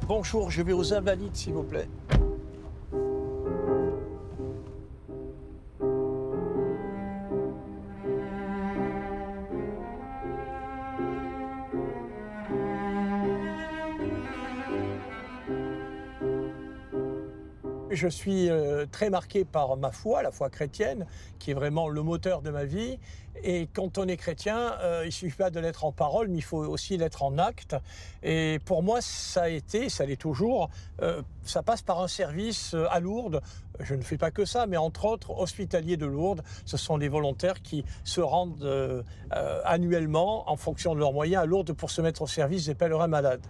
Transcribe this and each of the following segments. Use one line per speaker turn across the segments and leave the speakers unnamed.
Bonjour, je vais aux Invalides, s'il vous plaît. Je suis très marqué par ma foi, la foi chrétienne, qui est vraiment le moteur de ma vie. Et quand on est chrétien, il ne suffit pas de l'être en parole, mais il faut aussi l'être en acte. Et pour moi, ça a été, ça l'est toujours, ça passe par un service à Lourdes. Je ne fais pas que ça, mais entre autres, Hospitaliers de Lourdes, ce sont des volontaires qui se rendent annuellement, en fonction de leurs moyens, à Lourdes pour se mettre au service des pèlerins malades.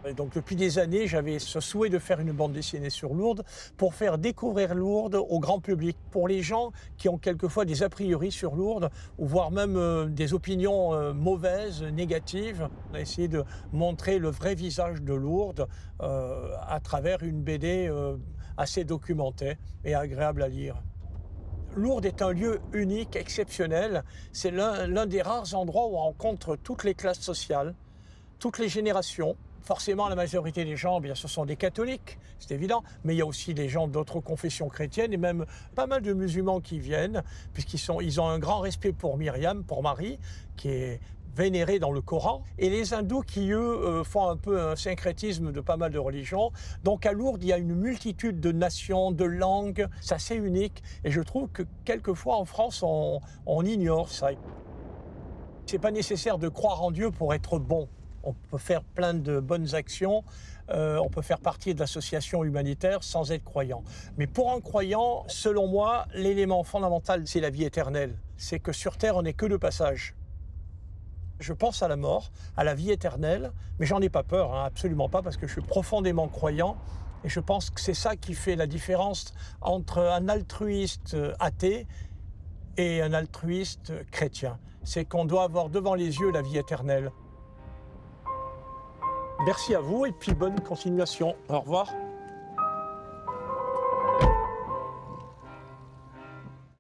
Et donc depuis des années, j'avais ce souhait de faire une bande dessinée sur Lourdes pour faire découvrir Lourdes au grand public. Pour les gens qui ont quelquefois des a priori sur Lourdes, ou voire même des opinions mauvaises, négatives, on a essayé de montrer le vrai visage de Lourdes à travers une BD assez documentée et agréable à lire. Lourdes est un lieu unique, exceptionnel. C'est l'un des rares endroits où on rencontre toutes les classes sociales, toutes les générations. Forcément, la majorité des gens, bien, ce sont des catholiques, c'est évident, mais il y a aussi des gens d'autres confessions chrétiennes et même pas mal de musulmans qui viennent, puisqu'ils ont un grand respect pour Myriam, pour Marie, qui est vénérée dans le Coran, et les hindous qui, eux, font un peu un syncrétisme de pas mal de religions. Donc à Lourdes, il y a une multitude de nations, de langues, c'est assez unique, et je trouve que quelquefois en France, on ignore ça. C'est pas nécessaire de croire en Dieu pour être bon. On peut faire plein de bonnes actions, on peut faire partie de l'association humanitaire sans être croyant. Mais pour un croyant, selon moi, l'élément fondamental, c'est la vie éternelle. C'est que sur Terre, on n'est que de passage. Je pense à la mort, à la vie éternelle, mais j'en ai pas peur, hein, absolument pas, parce que je suis profondément croyant. Et je pense que c'est ça qui fait la différence entre un altruiste athée et un altruiste chrétien. C'est qu'on doit avoir devant les yeux la vie éternelle. Merci à vous et puis bonne continuation. Au revoir.